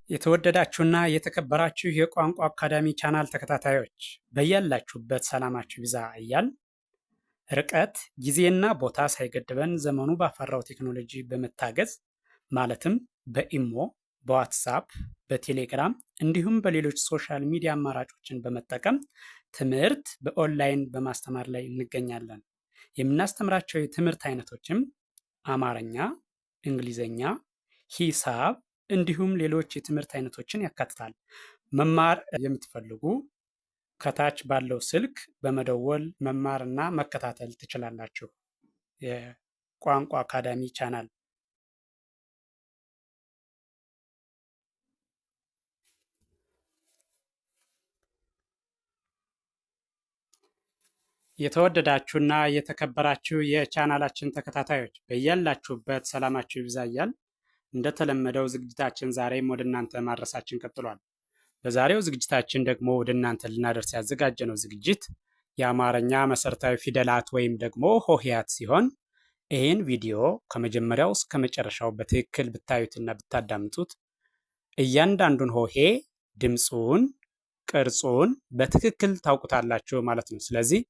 የተወደዳችሁና የተከበራችሁ የቋንቋ አካዳሚ ቻናል ተከታታዮች በያላችሁበት ሰላማችሁ ይብዛ እያል ርቀት ጊዜና ቦታ ሳይገድበን ዘመኑ ባፈራው ቴክኖሎጂ በመታገዝ ማለትም በኢሞ፣ በዋትሳፕ፣ በቴሌግራም እንዲሁም በሌሎች ሶሻል ሚዲያ አማራጮችን በመጠቀም ትምህርት በኦንላይን በማስተማር ላይ እንገኛለን። የምናስተምራቸው የትምህርት አይነቶችም አማርኛ፣ እንግሊዘኛ፣ ሂሳብ እንዲሁም ሌሎች የትምህርት አይነቶችን ያካትታል። መማር የምትፈልጉ ከታች ባለው ስልክ በመደወል መማርና መከታተል ትችላላችሁ። የቋንቋ አካዳሚ ቻናል የተወደዳችሁና የተከበራችሁ የቻናላችን ተከታታዮች በያላችሁበት ሰላማችሁ ይብዛ እያል እንደተለመደው ዝግጅታችን ዛሬም ወደ እናንተ ማድረሳችን ቀጥሏል። በዛሬው ዝግጅታችን ደግሞ ወደ እናንተ ልናደርስ ያዘጋጀነው ዝግጅት የአማርኛ መሰረታዊ ፊደላት ወይም ደግሞ ሆሄያት ሲሆን ይህን ቪዲዮ ከመጀመሪያው እስከ መጨረሻው በትክክል ብታዩትና ብታዳምጡት እያንዳንዱን ሆሄ ድምፁን፣ ቅርጹን በትክክል ታውቁታላችሁ ማለት ነው። ስለዚህ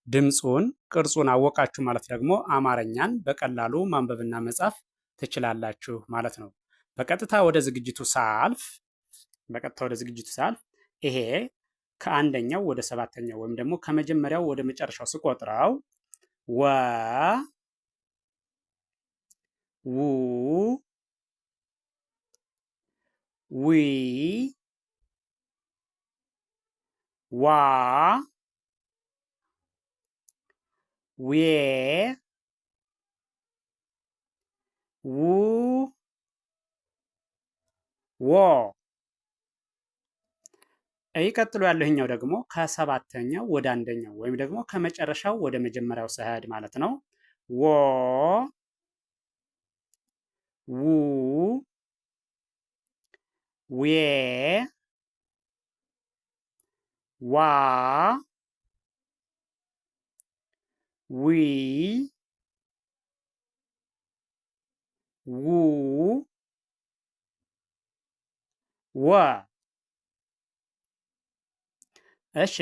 ድምፁን፣ ቅርጹን አወቃችሁ ማለት ደግሞ አማርኛን በቀላሉ ማንበብና መጻፍ ትችላላችሁ ማለት ነው። በቀጥታ ወደ ዝግጅቱ ሳልፍ ይሄ ከአንደኛው ወደ ሰባተኛው ወይም ደግሞ ከመጀመሪያው ወደ መጨረሻው ስቆጥረው ወ ው ዊ ዋ ዌ ው ዎ። ይህ ቀጥሎ ያለህኛው ደግሞ ከሰባተኛው ወደ አንደኛው ወይም ደግሞ ከመጨረሻው ወደ መጀመሪያው ሰሄድ ማለት ነው። ወ ው ዌ ዋ ዊ ው ወ። እሺ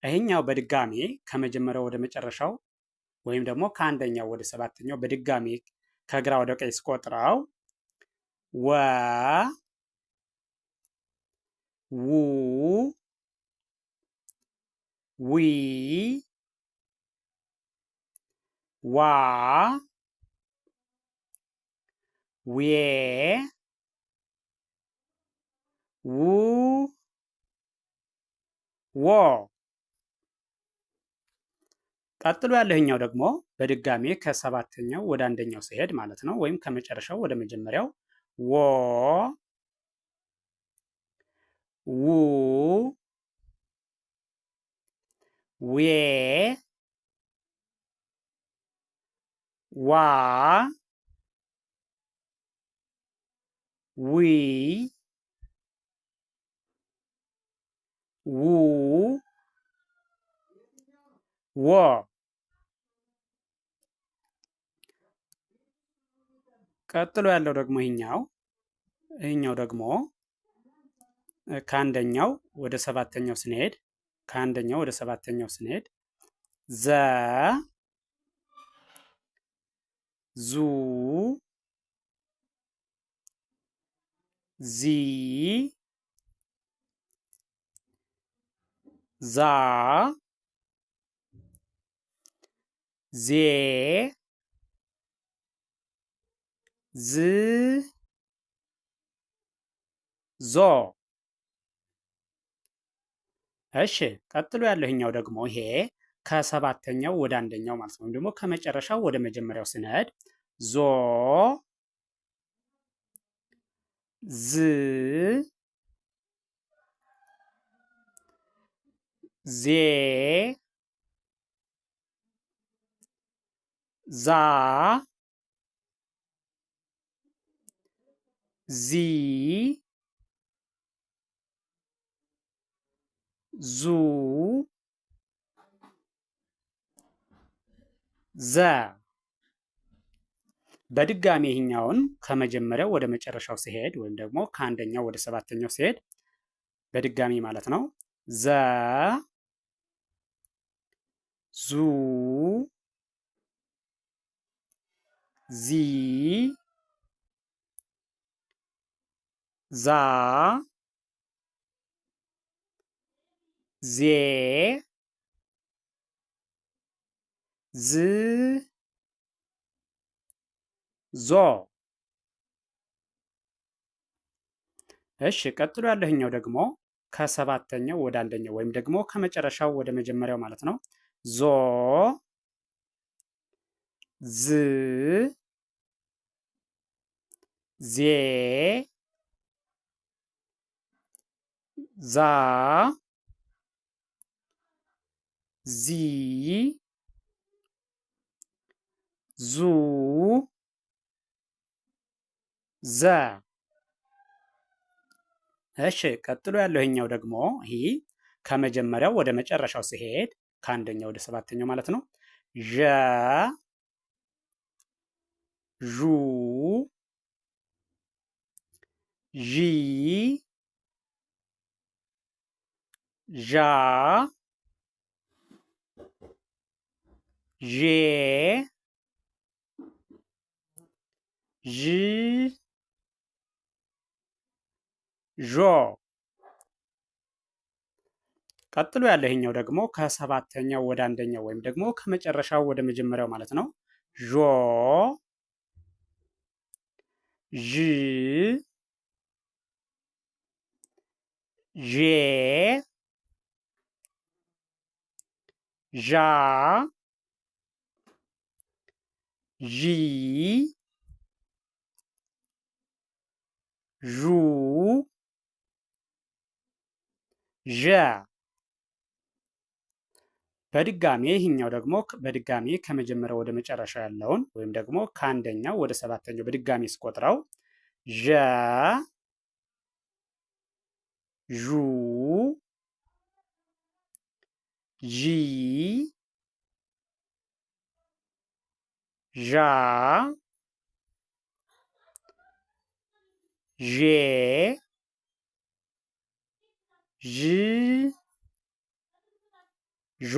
ይሄኛው በድጋሚ ከመጀመሪያው ወደ መጨረሻው ወይም ደግሞ ከአንደኛው ወደ ሰባተኛው በድጋሚ ከግራ ወደ ቀኝ ስቆጥረው ወ ው ዊ ዋ ዌ ው ዎ። ቀጥሎ ያለህኛው ደግሞ በድጋሜ ከሰባተኛው ወደ አንደኛው ሲሄድ ማለት ነው፣ ወይም ከመጨረሻው ወደ መጀመሪያው ወ ው ዌ ዋ ዊ ው ዎ። ቀጥሎ ያለው ደግሞ ይሄኛው ደግሞ ከአንደኛው ወደ ሰባተኛው ስንሄድ ዘ ዙ ዚ ዛ ዜ ዝ ዞ። እሺ ቀጥሎ ያለህኛው ደግሞ ይሄ ከሰባተኛው ወደ አንደኛው ማለት ነው፣ ወይም ደግሞ ከመጨረሻው ወደ መጀመሪያው ስንሄድ ዞ ዝ ዜ ዛ ዚ ዙ ዘ። በድጋሚ ይህኛውን ከመጀመሪያው ወደ መጨረሻው ሲሄድ ወይም ደግሞ ከአንደኛው ወደ ሰባተኛው ሲሄድ በድጋሚ ማለት ነው። ዘ ዙ ዚ ዛ ዜ ዝ ዞ። እሺ ቀጥሎ ያለህኛው ደግሞ ከሰባተኛው ወደ አንደኛው ወይም ደግሞ ከመጨረሻው ወደ መጀመሪያው ማለት ነው። ዞ ዝ ዜ ዛ ዚ ዙ ዘ። እሺ ቀጥሎ ያለው ይሄኛው ደግሞ ይሄ ከመጀመሪያው ወደ መጨረሻው ሲሄድ ከአንደኛው ወደ ሰባተኛው ማለት ነው። ዠ ዡ ዢ ዣ ዤ ዥ ዦ። ቀጥሎ ያለ ይሄኛው ደግሞ ከሰባተኛው ወደ አንደኛው ወይም ደግሞ ከመጨረሻው ወደ መጀመሪያው ማለት ነው። ዦ ዥ ዤ ዣ ዢ ዡ ዠ። በድጋሚ ይህኛው ደግሞ በድጋሚ ከመጀመሪያው ወደ መጨረሻ ያለውን ወይም ደግሞ ከአንደኛው ወደ ሰባተኛው በድጋሚ ስቆጥረው ዠ ዡ ዢ ዣ ዤ ዥ ዦ።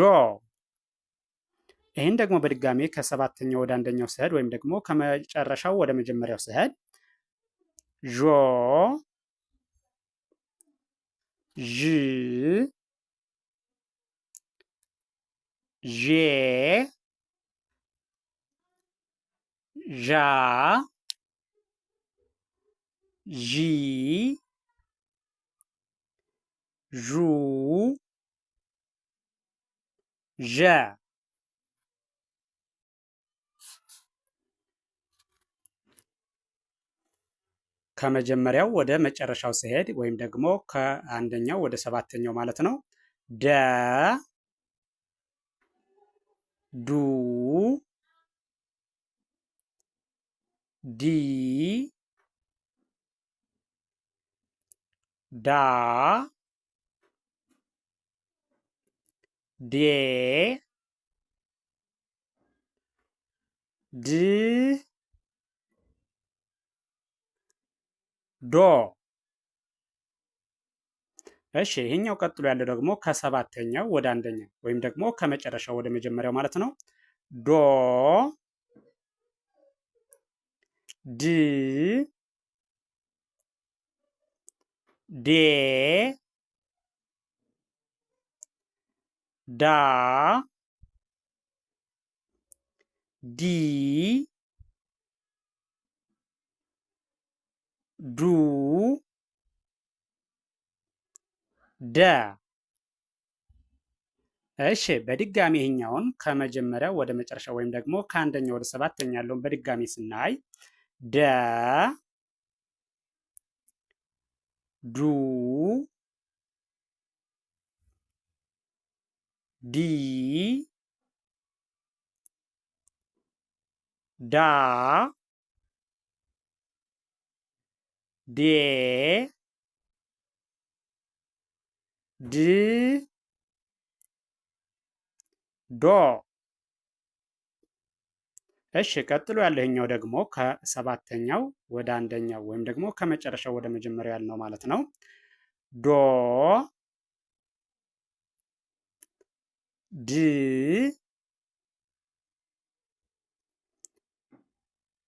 ይህን ደግሞ በድጋሚ ከሰባተኛው ወደ አንደኛው ስሄድ ወይም ደግሞ ከመጨረሻው ወደ መጀመሪያው ስሄድ ዦ ዥ ዤ ዣ ዢ ዡ ዠ። ከመጀመሪያው ወደ መጨረሻው ሲሄድ ወይም ደግሞ ከአንደኛው ወደ ሰባተኛው ማለት ነው። ደ ዱ ዲ ዳ ዴ ድ ዶ። እሺ ይሄኛው ቀጥሎ ያለው ደግሞ ከሰባተኛው ወደ አንደኛው ወይም ደግሞ ከመጨረሻው ወደ መጀመሪያው ማለት ነው። ዶ ድ ዴ ዳ ዲ ዱ ደ። እሺ በድጋሚ ይሄኛውን ከመጀመሪያው ወደ መጨረሻ ወይም ደግሞ ከአንደኛው ወደ ሰባተኛ ያለውን በድጋሚ ስናይ ደ ዱ ዲ ዳ ዴ ድ ዶ። እሺ ቀጥሎ ያለኛው ደግሞ ከሰባተኛው ወደ አንደኛው ወይም ደግሞ ከመጨረሻው ወደ መጀመሪያው ያልነው ማለት ነው። ዶ ድ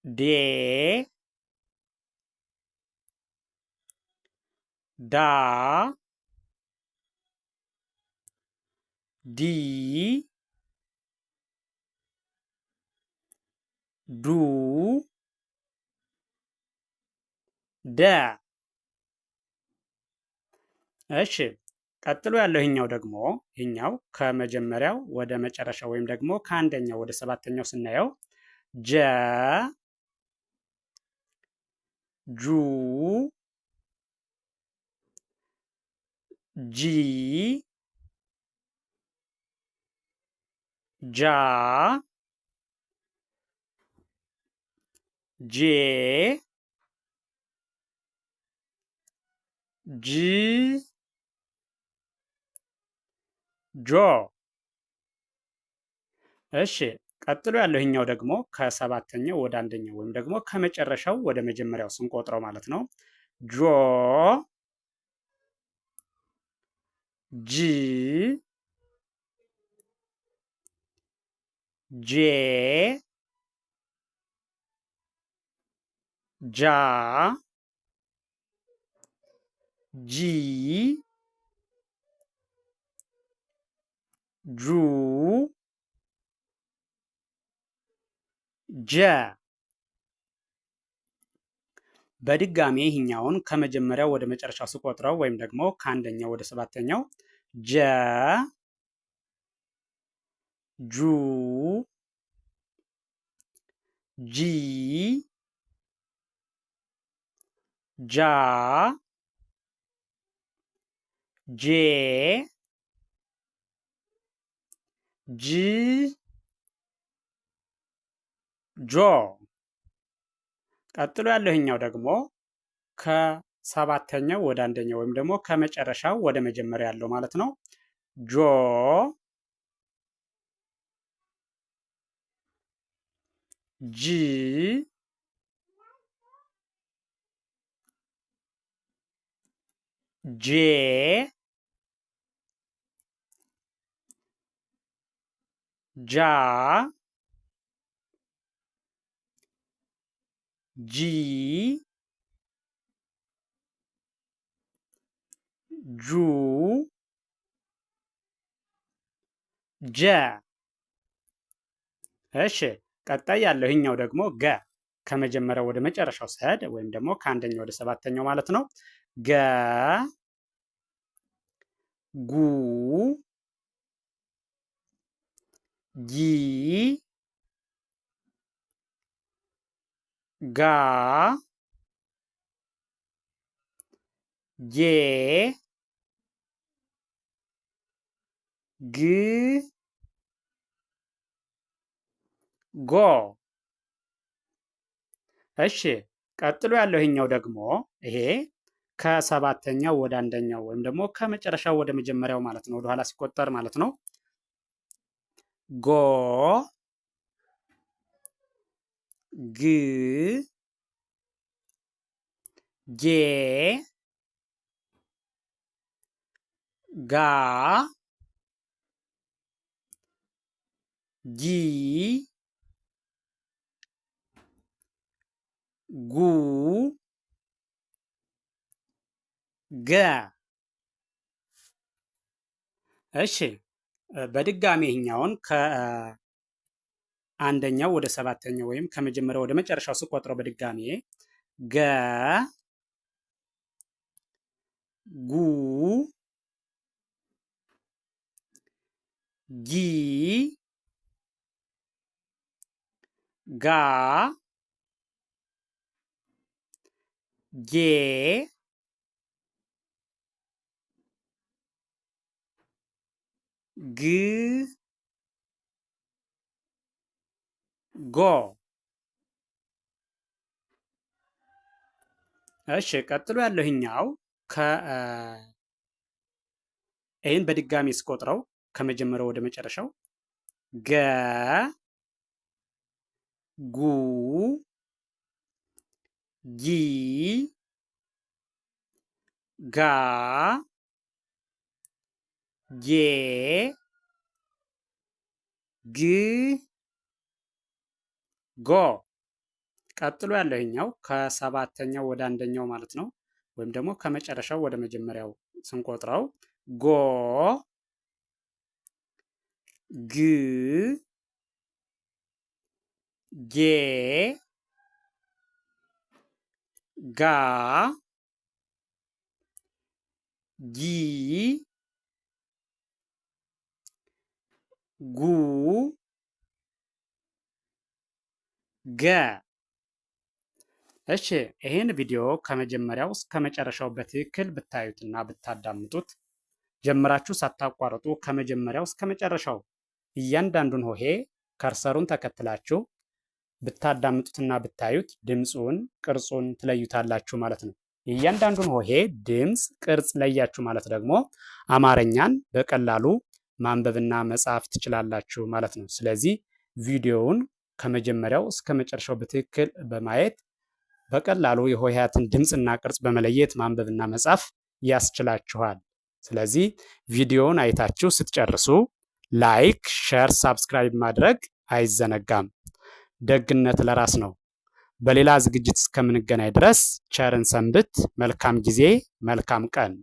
ዴ ዳ ዲ ዱ ደ። እሺ ቀጥሎ ያለው ይሄኛው ደግሞ ይሄኛው ከመጀመሪያው ወደ መጨረሻው ወይም ደግሞ ከአንደኛው ወደ ሰባተኛው ስናየው ጀ ጁ ጂ ጃ ጄ ጅ ጆ። እሺ ቀጥሎ ያለው ይሄኛው ደግሞ ከሰባተኛው ወደ አንደኛው ወይም ደግሞ ከመጨረሻው ወደ መጀመሪያው ስንቆጥረው ማለት ነው። ጆ ጂ ጄ ጃ ጂ ጁ ጀ። በድጋሚ ይህኛውን ከመጀመሪያው ወደ መጨረሻው ስቆጥረው ወይም ደግሞ ከአንደኛው ወደ ሰባተኛው ጀ ጁ ጂ ጃ ጄ ጅ ጆ። ቀጥሎ ያለው ይሄኛው ደግሞ ከሰባተኛው ወደ አንደኛው ወይም ደግሞ ከመጨረሻው ወደ መጀመሪያ ያለው ማለት ነው። ጆ ጂ ጄ ጃ ጂ ጁ ጀ። እሺ ቀጣይ ያለው ይሄኛው ደግሞ ገ ከመጀመሪያው ወደ መጨረሻው ስሄድ ወይም ደግሞ ከአንደኛው ወደ ሰባተኛው ማለት ነው። ገ ጉ ጊ ጋ ጌ ግ ጎ። እሺ ቀጥሎ ያለው ይሄኛው ደግሞ ይሄ ከሰባተኛው ወደ አንደኛው ወይም ደግሞ ከመጨረሻው ወደ መጀመሪያው ማለት ነው፣ ወደኋላ ሲቆጠር ማለት ነው። ጎ ግ ጌ ጋ ጊ ጉ ገ። እሺ በድጋሚ ይህኛውን ከአንደኛው ወደ ሰባተኛው ወይም ከመጀመሪያው ወደ መጨረሻው ስቆጥረው በድጋሚ ገ ጉ ጊ ጋ ጌ ግ ጎ። እሺ ቀጥሎ ያለው ይሄኛው ይህን በድጋሚ ስቆጥረው ከመጀመሪያው ወደ መጨረሻው ገ ጉ ጊ ጋ ጌ ግ ጎ። ቀጥሎ ያለው ይኸኛው ከሰባተኛው ወደ አንደኛው ማለት ነው። ወይም ደግሞ ከመጨረሻው ወደ መጀመሪያው ስንቆጥረው ጎ ግ ጌ ጋ ጊ ጉ ገ። እሺ ይህን ቪዲዮ ከመጀመሪያው እስከ መጨረሻው በትክክል ብታዩትና ብታዳምጡት ጀምራችሁ ሳታቋርጡ ከመጀመሪያው እስከ መጨረሻው እያንዳንዱን ሆሄ ከርሰሩን ተከትላችሁ ብታዳምጡትና ብታዩት ድምፁን ቅርጹን ትለዩታላችሁ ማለት ነው። እያንዳንዱን ሆሄ ድምፅ ቅርጽ ለያችሁ ማለት ደግሞ አማርኛን በቀላሉ ማንበብና መጻፍ ትችላላችሁ ማለት ነው። ስለዚህ ቪዲዮውን ከመጀመሪያው እስከ መጨረሻው በትክክል በማየት በቀላሉ የሆሄያትን ድምፅና ቅርጽ በመለየት ማንበብና መጻፍ ያስችላችኋል። ስለዚህ ቪዲዮውን አይታችሁ ስትጨርሱ ላይክ፣ ሼር፣ ሳብስክራይብ ማድረግ አይዘነጋም። ደግነት ለራስ ነው። በሌላ ዝግጅት እስከምንገናኝ ድረስ ቸርን ሰንብት። መልካም ጊዜ፣ መልካም ቀን